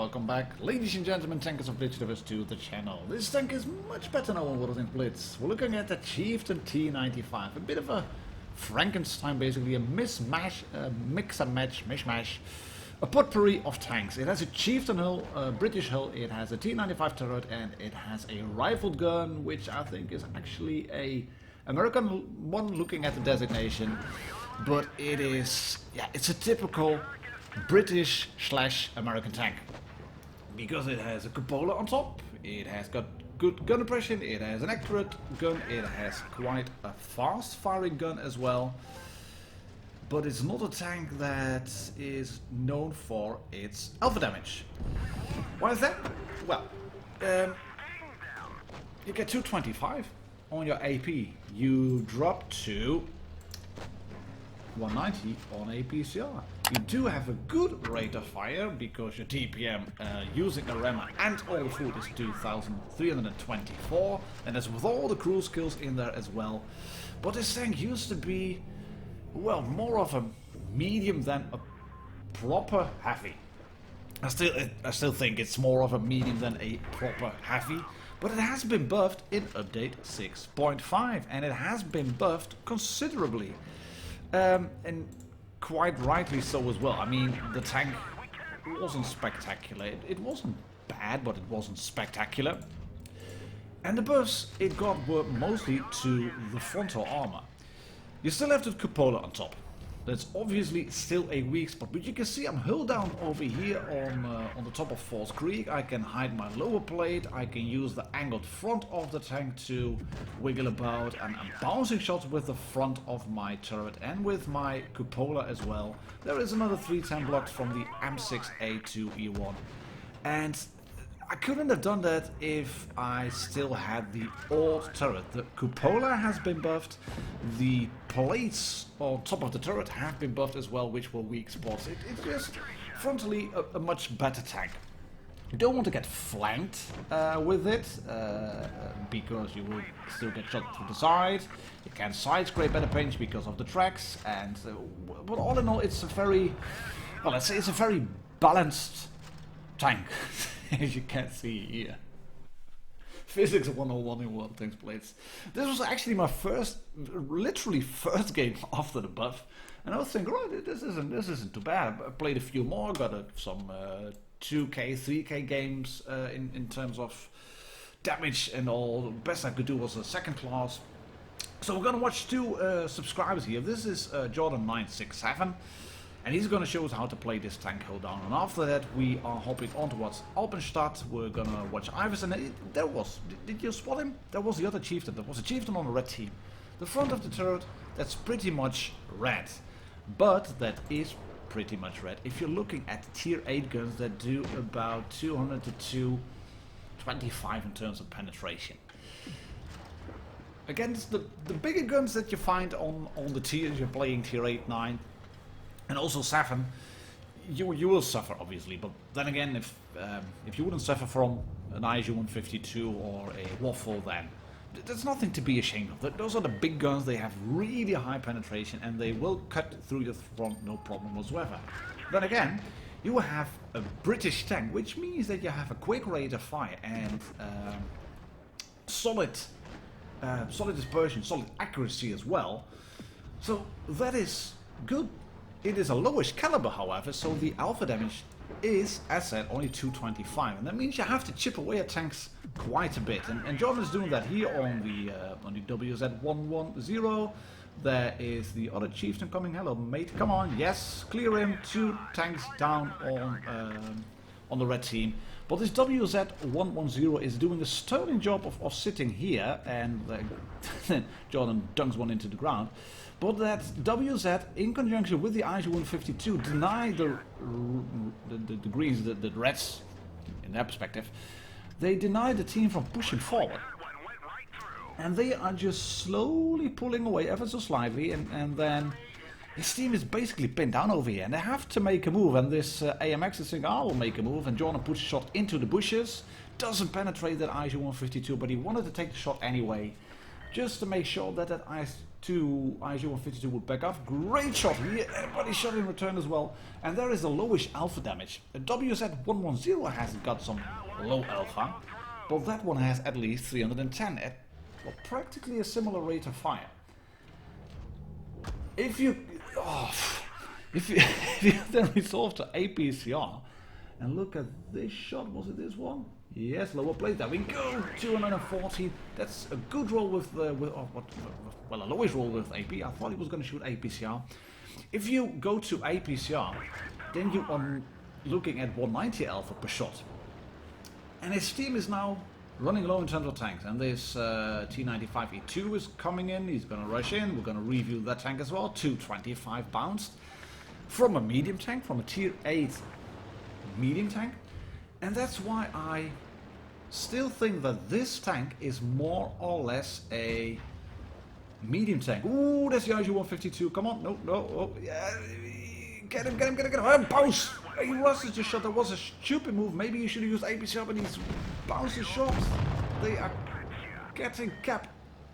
welcome back, ladies and gentlemen, tankers of Blitz to the channel. This tank is much better known on WoT Blitz. We're looking at the Chieftain T95, a bit of a Frankenstein, basically a mismatch, mix and match, mishmash, a potpourri of tanks. It has a Chieftain hull, a British hull, it has a T95 turret, and it has a rifled gun, which I think is actually a American one looking at the designation, but it is, yeah, it's a typical British / American tank, because it has a cupola on top, it has got good gun impression, it has an accurate gun, it has quite a fast firing gun as well, but it's not a tank that is known for its alpha damage. Why is that? Well, you get 225 on your AP, you drop to 190 on a PCR. You do have a good rate of fire because your TPM using a rammer and all the food is 2324, and that's with all the cruise skills in there as well. But this tank used to be, well, more of a medium than a proper heavy. I still think it's more of a medium than a proper heavy, but it has been buffed in update 6.5, and it has been buffed considerably. And quite rightly so as well. I mean, the tank wasn't spectacular. It wasn't bad, but it wasn't spectacular. And the buffs it got were mostly to the frontal armor. You still have the cupola on top. That's obviously still a weak spot, but you can see I'm hull down over here on the top of False Creek. I can hide my lower plate, I can use the angled front of the tank to wiggle about, and I'm bouncing shots with the front of my turret and with my cupola as well. There is another 310 blocked from the M6A2E1, and I couldn't have done that if I still had the old turret. The cupola has been buffed, the plates on top of the turret have been buffed as well, which were weak spots. It's just frontally a much better tank. You don't want to get flanked with it, because you will still get shot through the side. You can side scrape better pinch because of the tracks, and but all in all, it's a very, well, let's say it's a very balanced tank. As you can see here. Physics 101 in WoT Blitz. This was actually my literally first game after the buff, and I was thinking, right, this isn't too bad. I played a few more, got some 2K, 3K games in terms of damage and all. The best I could do was a second class. So we're gonna watch two subscribers here. This is Jordan967. And he's going to show us how to play this tank hull down. And after that, we are hopping on towards Alpenstadt. We're going to watch Iverson. There was, did you spot him? There was the other Chieftain. There was a Chieftain on the red team. The front of the turret, that's pretty much red. But that is pretty much red. If you're looking at tier 8 guns that do about 200 to 225 in terms of penetration. Against the bigger guns that you find on the tiers, you're playing tier 8, 9. And also 7, you will suffer obviously, but then again, if you wouldn't suffer from an ISU-152 or a Waffle, then there's nothing to be ashamed of. Those are the big guns. They have really high penetration and they will cut through your front no problem whatsoever. Then again, you have a British tank, which means that you have a quick rate of fire and solid dispersion, solid accuracy as well. So that is good. It is a lowish caliber, however, so the alpha damage is, as said, only 225, and that means you have to chip away at tanks quite a bit. And Jordan is doing that here on the WZ110. There is the other Chieftain coming. Hello, mate. Come on, yes, clear him. 2 tanks down on the red team. But this WZ110 is doing a sterling job of sitting here, and Jordan dunks one into the ground. But that WZ, in conjunction with the ISU-152, deny the greens, the reds, in their perspective, they deny the team from pushing forward. And they are just slowly pulling away ever so slightly, and then his team is basically pinned down over here, and they have to make a move, and this AMX is saying, I will make a move, and Jordan puts a shot into the bushes, doesn't penetrate that ISU-152, but he wanted to take the shot anyway, just to make sure that two ISU-152 would back off. Great shot here, everybody shot in return as well. And there is a lowish alpha damage. The WZ-110 has got some low alpha, but that one has at least 310 at well, practically a similar rate of fire. If you then resolve to APCR and look at this shot, was it this one? Yes, lower plate. There we go. 240. That's a good roll with a lowish roll with AP. I thought he was going to shoot APCR. If you go to APCR, then you are looking at 190 alpha per shot, and his team is now running low in terms of tanks. And this T95 E2 is coming in. He's going to rush in. We're going to review that tank as well. 225 bounced from a medium tank, from a tier 8 medium tank. And that's why I still think that this tank is more or less a medium tank. Ooh, that's the ISU-152. Come on, no, oh, yeah, get him. Bounce! He rushes the shot. That was a stupid move. Maybe you should have used APCR, but he's bouncing shots. They are getting capped.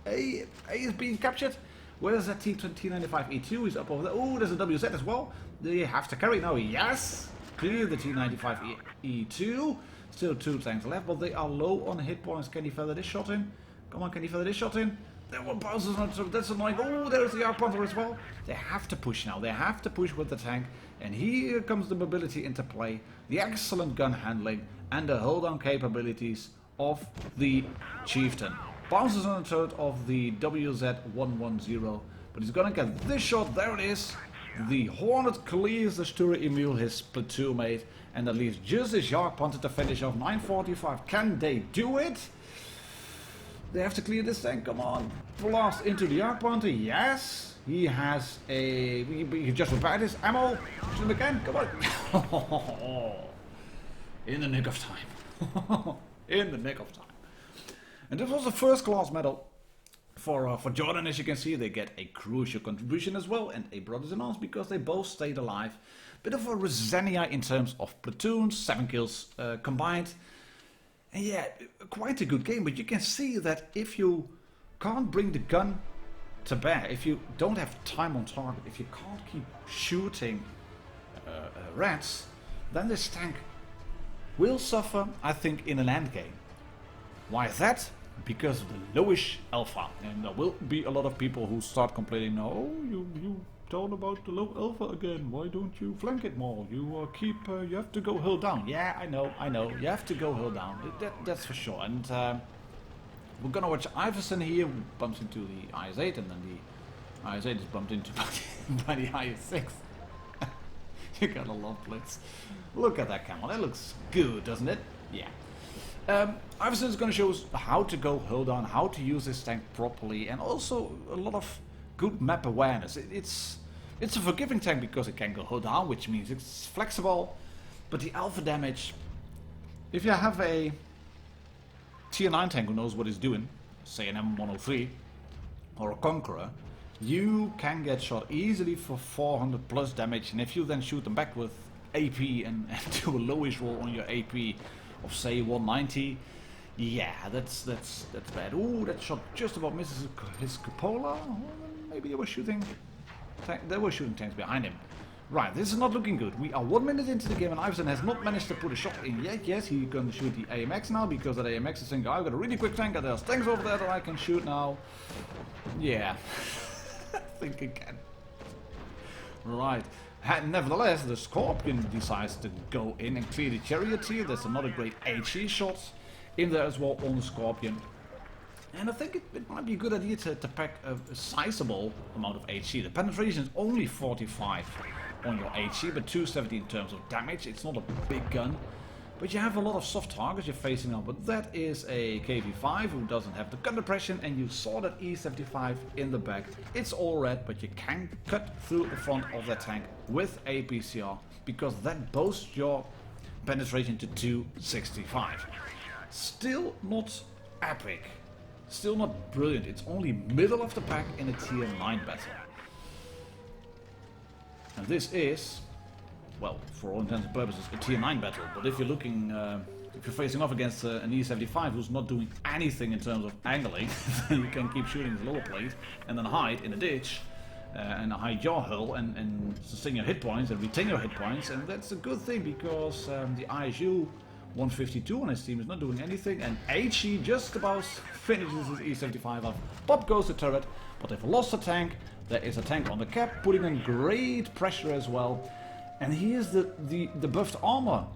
A is being captured. Where's that T95 E2? He's up over there. Oh, there's a WZ as well. They have to carry now. Yes! Clear the T95 E2. Still 2 tanks left, but they are low on hit points. Can he feather this shot in? Come on, can he feather this shot in? There one bounces on it. That's annoying. Oh, there's the Arc Panther as well. They have to push now. They have to push with the tank. And here comes the mobility into play. The excellent gun handling and the hold on capabilities of the Chieftain. Bounces on the throat of the WZ-110. But he's gonna get this shot. There it is. The Hornet clears the Stura Emil, his platoon mate, and that leaves just his Arc Panther to finish off. 945. Can they do it? They have to clear this tank. Come on. Blast into the Arc Panther. Yes. He has a... He just repaired his ammo. Shoot him again. Come on. In the nick of time. In the nick of time. And this was a first class medal for Jordan. As you can see, they get a crucial contribution as well, and a Brothers in Arms because they both stayed alive. Bit of a Resenia in terms of platoons, 7 kills combined. And yeah, quite a good game, but you can see that if you can't bring the gun to bear, if you don't have time on target, if you can't keep shooting rats, then this tank will suffer, I think, in an end game. Why is that? Because of the lowish alpha, and there will be a lot of people who start complaining, oh, you told about the low alpha again, why don't you flank it more, you you have to go hill down. Yeah, I know, you have to go hill down, that's for sure. And we're gonna watch Iverson here, who bumps into the IS-8, and then the IS-8 is bumped into by the IS-6. You gotta love Blitz. Look at that camera, that looks good, doesn't it? Yeah. Iverson is going to show us how to go hill down, how to use this tank properly, and also a lot of good map awareness. It's a forgiving tank because it can go hill down, which means it's flexible, but the alpha damage, if you have a tier 9 tank who knows what it's doing, say an M103 or a Conqueror, you can get shot easily for 400 plus damage, and if you then shoot them back with AP and do a lowish roll on your AP of say 190, yeah, that's bad. Ooh, that shot just about misses his cupola. Maybe they were shooting tanks behind him. Right, this is not looking good. We are 1 minute into the game and Iverson has not managed to put a shot in yet. Yes, he can shoot the AMX now because that AMX is saying, I've got a really quick tank and there's tanks over there that I can shoot now. Yeah, I think again. Right. Nevertheless, the Scorpion decides to go in and clear the Charioteer. There's another great HE shot in there as well on the Scorpion. And I think it might be a good idea to pack a sizable amount of HE. The penetration is only 45 on your HE, but 270 in terms of damage. It's not a big gun, but you have a lot of soft targets you're facing on. But that is a KV-5 who doesn't have the gun depression, and you saw that E75 in the back. It's all red, but you can cut through the front of that tank with APCR because that boasts your penetration to 265. Still not epic, still not brilliant. It's only middle of the pack in a tier 9 battle. And this is, well, for all intents and purposes, a tier 9 battle. But if you're looking if you're facing off against an E75 who's not doing anything in terms of angling, then you can keep shooting his lower plate and then hide in a ditch and hide your hull and sustain your hit points and retain your hit points, and that's a good thing because the ISU 152 on his team is not doing anything, and HE just about finishes his E75 off. Pop goes the turret, but they've lost a tank. There is a tank on the cap, putting in great pressure as well. And here's the buffed armor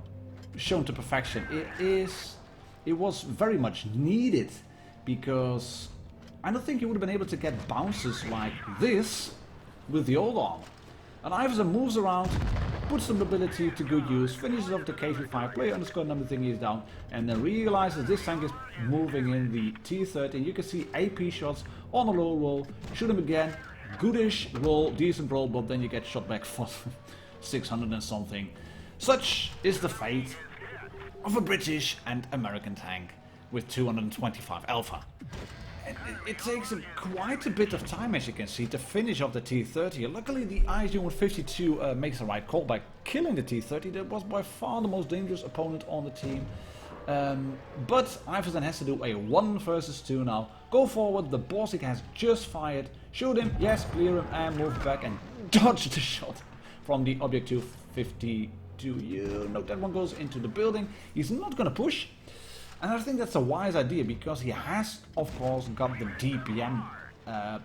shown to perfection. It was very much needed, because I don't think you would have been able to get bounces like this with the old armor. And Iverson moves around, puts the mobility to good use, finishes off the K95 player underscore number thingy is down, and then realizes this tank is moving in the T30. You can see AP shots on a low roll, shoot him again, goodish roll, decent roll, but then you get shot back for 600 and something. Such is the fate of a British and American tank with 225 alpha. It takes quite a bit of time, as you can see, to finish off the T30. Luckily, the ISU 152 makes the right call by killing the T30. That was by far the most dangerous opponent on the team. But Iverson has to do a 1 versus 2 now. Go forward, the Borsig has just fired. Shoot him, yes, clear him, and move back and dodge the shot from the Object 252. You know that one goes into the building. He's not going to push. And I think that's a wise idea, because he has, of course, got the DPM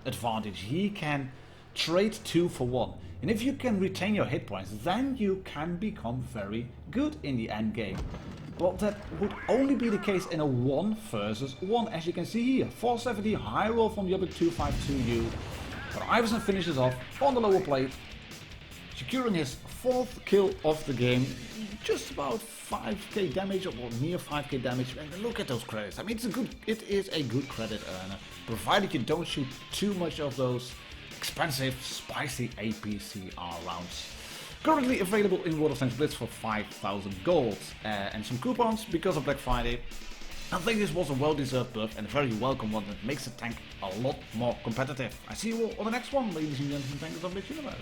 advantage. He can trade 2 for 1. And if you can retain your hit points, then you can become very good in the end game. But that would only be the case in a 1 versus 1, as you can see here. 470 high roll from the Object 252U. But Iverson finishes off on the lower plate, securing his 4th kill of the game. Just about 5k damage, or near 5k damage, and look at those credits. I mean, it is a good credit earner, provided you don't shoot too much of those expensive, spicy APCR rounds. Currently available in WoT Blitz for 5,000 gold and some coupons because of Black Friday. I think this was a well-deserved buff and a very welcome one that makes the tank a lot more competitive. I see you all on the next one, ladies and gentlemen, tankers of this universe.